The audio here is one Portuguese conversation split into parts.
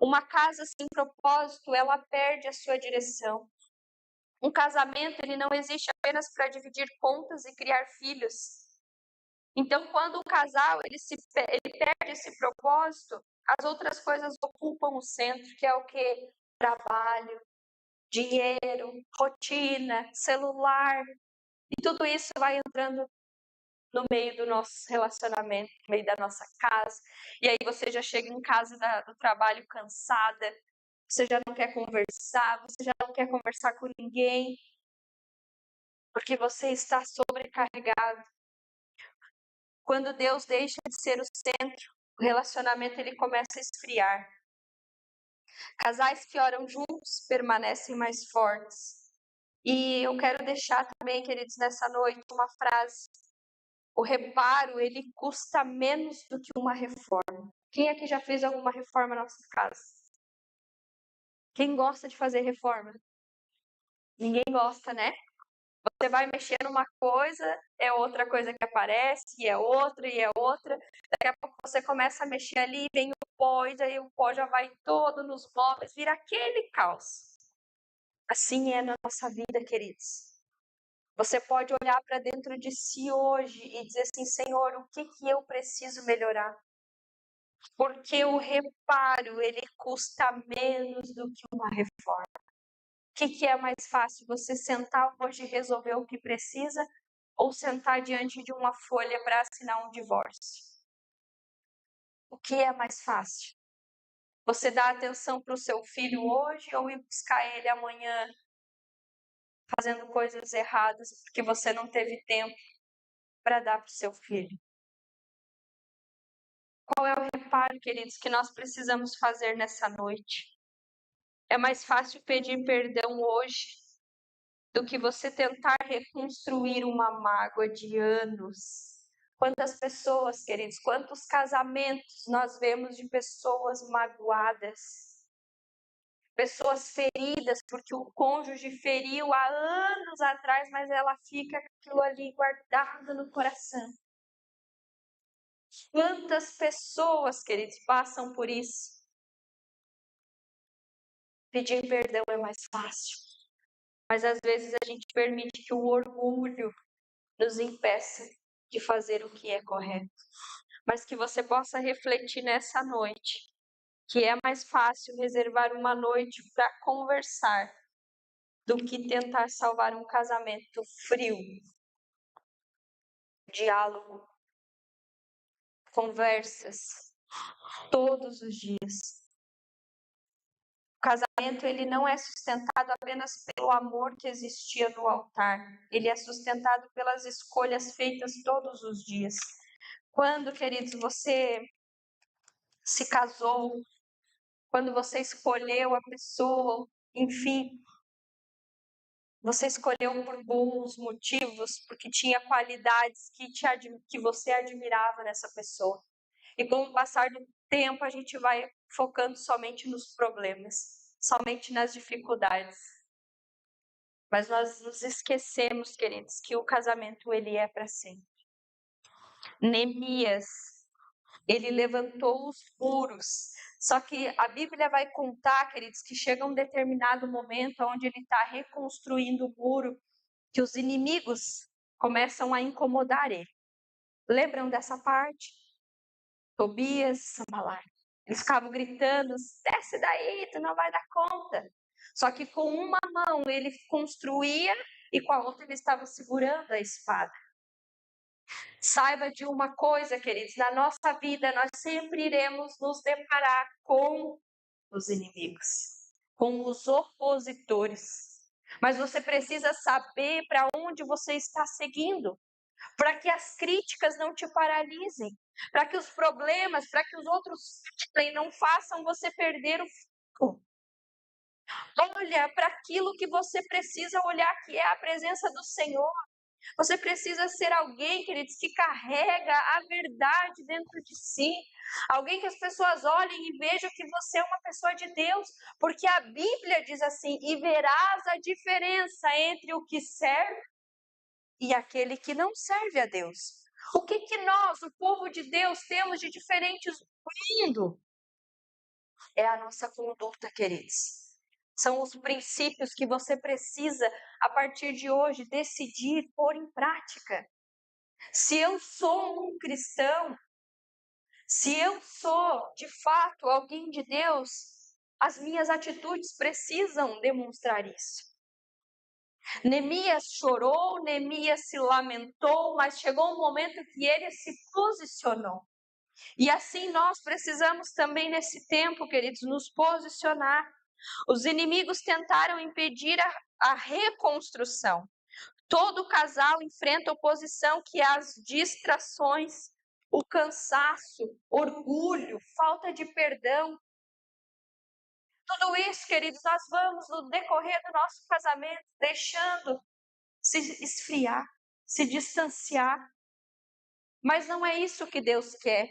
Uma casa sem propósito, ela perde a sua direção. Um casamento, ele não existe apenas para dividir contas e criar filhos. Então, quando o casal ele perde esse propósito, as outras coisas ocupam o centro, que é o quê? Trabalho, dinheiro, rotina, celular. E tudo isso vai entrando no meio do nosso relacionamento, no meio da nossa casa. E aí você já chega em casa do trabalho cansada, você já não quer conversar, você já não quer conversar com ninguém, porque você está sobrecarregado. Quando Deus deixa de ser o centro, o relacionamento ele começa a esfriar. Casais que oram juntos permanecem mais fortes. E eu quero deixar também, queridos, nessa noite, uma frase. O reparo, ele custa menos do que uma reforma. Quem aqui já fez alguma reforma na nossa casa? Quem gosta de fazer reforma? Ninguém gosta, né? Você vai mexer numa coisa, é outra coisa que aparece, e é outra, e é outra. Daqui a pouco você começa a mexer ali, vem o pó, e aí o pó já vai todo nos móveis, vira aquele caos. Assim é na nossa vida, queridos. Você pode olhar para dentro de si hoje e dizer assim, Senhor, o que eu preciso melhorar? Porque o reparo, ele custa menos do que uma reforma. O que é mais fácil? Você sentar hoje e resolver o que precisa ou sentar diante de uma folha para assinar um divórcio? O que é mais fácil? Você dá atenção para o seu filho hoje ou ir buscar ele amanhã fazendo coisas erradas porque você não teve tempo para dar para o seu filho? Qual é o reparo, queridos, que nós precisamos fazer nessa noite? É mais fácil pedir perdão hoje do que você tentar reconstruir uma mágoa de anos. Quantas pessoas, queridos, quantos casamentos nós vemos de pessoas magoadas, pessoas feridas porque o cônjuge feriu há anos atrás, mas ela fica com aquilo ali guardado no coração. Quantas pessoas, queridos, passam por isso? Pedir perdão é mais fácil, mas às vezes a gente permite que o orgulho nos impeça de fazer o que é correto. Mas que você possa refletir nessa noite, que é mais fácil reservar uma noite para conversar do que tentar salvar um casamento frio. Diálogo, conversas, todos os dias. O casamento ele não é sustentado apenas pelo amor que existia no altar. Ele é sustentado pelas escolhas feitas todos os dias. Quando, queridos, você se casou, quando você escolheu a pessoa, enfim, você escolheu por bons motivos, porque tinha qualidades que você admirava nessa pessoa. E com o passar do tempo, a gente vai focando somente nos problemas, somente nas dificuldades. Mas nós nos esquecemos, queridos, que o casamento ele é para sempre. Neemias, ele levantou os muros. Só que a Bíblia vai contar, queridos, que chega um determinado momento onde ele está reconstruindo o muro, que os inimigos começam a incomodar ele. Lembram dessa parte? Tobias, Sanbalat. Eles ficavam gritando, desce daí, tu não vai dar conta. Só que com uma mão ele construía e com a outra ele estava segurando a espada. Saiba de uma coisa, queridos, na nossa vida nós sempre iremos nos deparar com os inimigos, com os opositores. Mas você precisa saber para onde você está seguindo, para que as críticas não te paralisem, para que os problemas, para que os outros não façam você perder o foco. Olha para aquilo que você precisa olhar, que é a presença do Senhor. Você precisa ser alguém, queridos, que carrega a verdade dentro de si. Alguém que as pessoas olhem e vejam que você é uma pessoa de Deus. Porque a Bíblia diz assim, e verás a diferença entre o que serve e aquele que não serve a Deus. O que nós, o povo de Deus, temos de diferentes no mundo? é a nossa conduta, queridos. São os princípios que você precisa, a partir de hoje, decidir pôr em prática. Se eu sou um cristão, se eu sou, de fato, alguém de Deus, as minhas atitudes precisam demonstrar isso. Neemias chorou, Neemias se lamentou, mas chegou um momento que ele se posicionou. E assim nós precisamos também nesse tempo, queridos, nos posicionar. Os inimigos tentaram impedir a reconstrução. Todo casal enfrenta oposição que é as distrações, o cansaço, orgulho, falta de perdão. Tudo isso, queridos, nós vamos no decorrer do nosso casamento deixando se esfriar, se distanciar. Mas não é isso que Deus quer.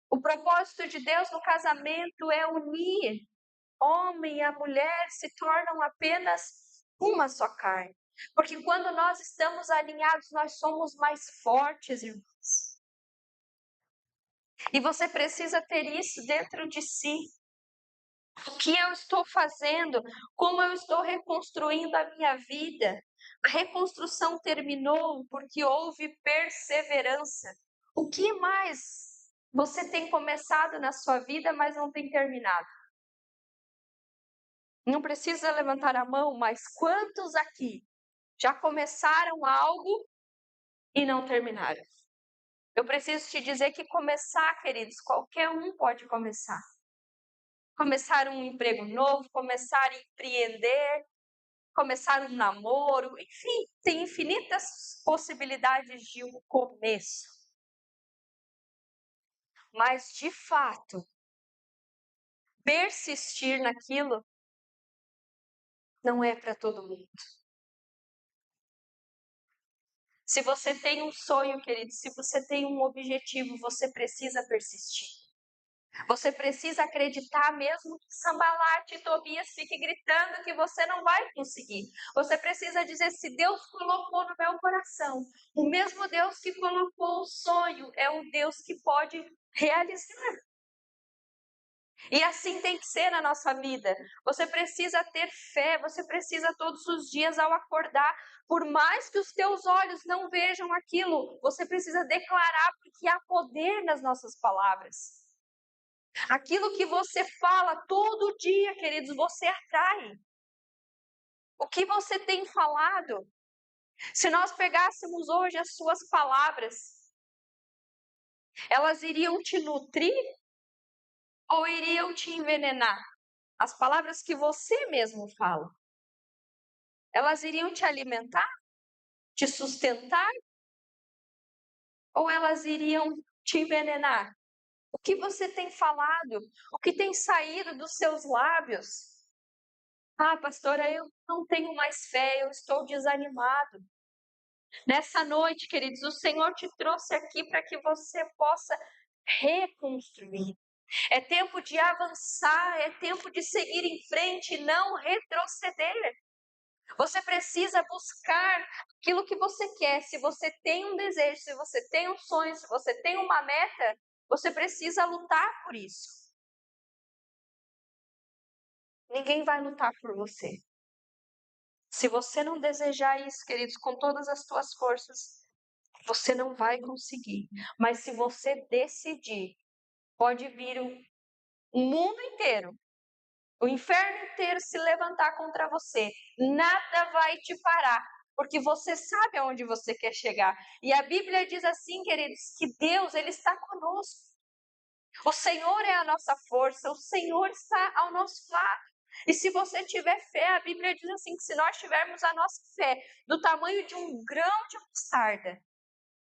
O propósito de Deus no casamento é unir. Homem e a mulher se tornam apenas uma só carne. Porque quando nós estamos alinhados, nós somos mais fortes, irmãos. E você precisa ter isso dentro de si. O que eu estou fazendo? Como eu estou reconstruindo a minha vida? A reconstrução terminou porque houve perseverança. O que mais você tem começado na sua vida, mas não tem terminado? Não precisa levantar a mão, mas quantos aqui já começaram algo e não terminaram? Eu preciso te dizer que começar, queridos, qualquer um pode começar. Começar um emprego novo, começar a empreender, começar um namoro, enfim, tem infinitas possibilidades de um começo. Mas, de fato, persistir naquilo não é para todo mundo. Se você tem um sonho, querido, se você tem um objetivo, você precisa persistir. Você precisa acreditar mesmo que Sambalat e Tobias fiquem gritando que você não vai conseguir. Você precisa dizer, se Deus colocou no meu coração, o mesmo Deus que colocou o sonho é o Deus que pode realizar. E assim tem que ser na nossa vida. Você precisa ter fé, você precisa todos os dias ao acordar, por mais que os teus olhos não vejam aquilo, você precisa declarar porque há poder nas nossas palavras. Aquilo que você fala todo dia, queridos, você atrai. O que você tem falado? Se nós pegássemos hoje as suas palavras, elas iriam te nutrir ou iriam te envenenar? As palavras que você mesmo fala, elas iriam te alimentar, te sustentar ou elas iriam te envenenar? O que você tem falado? O que tem saído dos seus lábios? Ah, pastora, eu não tenho mais fé, eu estou desanimado. Nessa noite, queridos, o Senhor te trouxe aqui para que você possa reconstruir. É tempo de avançar, é tempo de seguir em frente e não retroceder. Você precisa buscar aquilo que você quer. Se você tem um desejo, se você tem um sonho, se você tem uma meta, você precisa lutar por isso. Ninguém vai lutar por você. Se você não desejar isso, queridos, com todas as tuas forças, você não vai conseguir. Mas se você decidir, pode vir o mundo inteiro, o inferno inteiro se levantar contra você. Nada vai te parar, porque você sabe aonde você quer chegar. E a Bíblia diz assim, queridos, que Deus, Ele está conosco. O Senhor é a nossa força, o Senhor está ao nosso lado. E se você tiver fé, a Bíblia diz assim, que se nós tivermos a nossa fé do tamanho de um grão de mostarda,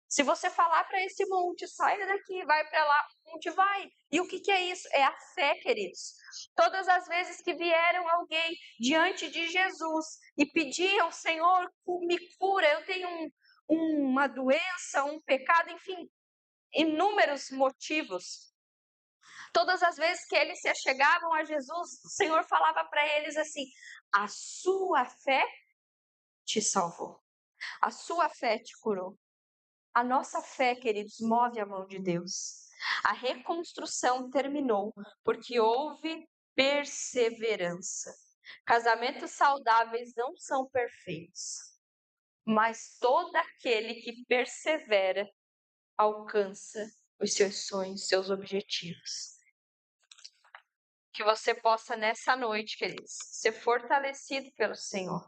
se você falar para esse monte, sai daqui, vai para lá, o monte vai. E o que é isso? É a fé, queridos. Todas as vezes que vieram alguém diante de Jesus e pediam, Senhor, me cura, eu tenho uma doença, um pecado, enfim, inúmeros motivos. Todas as vezes que eles se achegavam a Jesus, o Senhor falava para eles assim, a sua fé te salvou. A sua fé te curou. A nossa fé, queridos, move a mão de Deus. A reconstrução terminou porque houve perseverança. Casamentos saudáveis não são perfeitos, mas todo aquele que persevera alcança os seus sonhos, seus objetivos. Que você possa nessa noite, queridos, ser fortalecido pelo Senhor.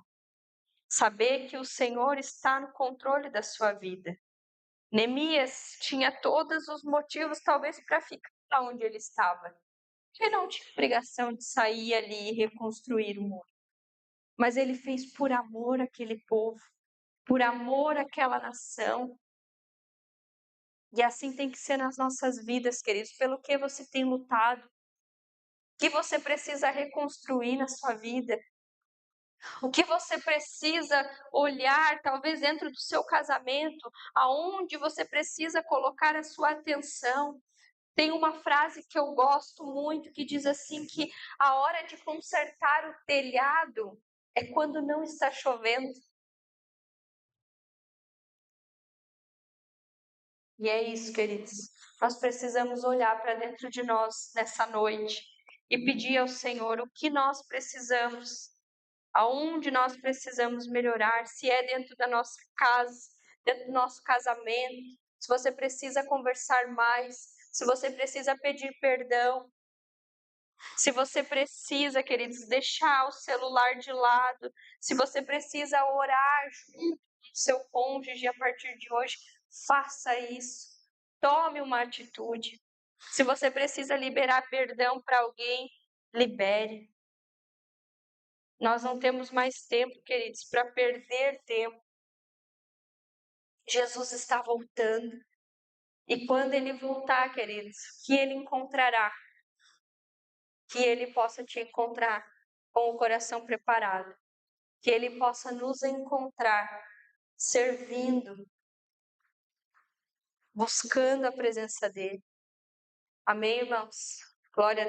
Saber que o Senhor está no controle da sua vida. Neemias tinha todos os motivos, talvez, para ficar onde ele estava. Ele não tinha obrigação de sair ali e reconstruir o muro. Mas ele fez por amor àquele povo, por amor àquela nação. E assim tem que ser nas nossas vidas, queridos. Pelo que você tem lutado, o que você precisa reconstruir na sua vida, o que você precisa olhar, talvez dentro do seu casamento, aonde você precisa colocar a sua atenção. Tem uma frase que eu gosto muito que diz assim que a hora de consertar o telhado é quando não está chovendo. E é isso, queridos. Nós precisamos olhar para dentro de nós nessa noite e pedir ao Senhor o que nós precisamos, aonde nós precisamos melhorar, se é dentro da nossa casa, dentro do nosso casamento, se você precisa conversar mais, se você precisa pedir perdão, se você precisa, queridos, deixar o celular de lado, se você precisa orar junto com o seu cônjuge a partir de hoje, faça isso. Tome uma atitude. Se você precisa liberar perdão para alguém, libere. Nós não temos mais tempo, queridos, para perder tempo. Jesus está voltando. E quando ele voltar, queridos, que ele encontrará? Que ele possa te encontrar com o coração preparado. Que ele possa nos encontrar servindo, buscando a presença dele. Amém, irmãos? Glória a Deus.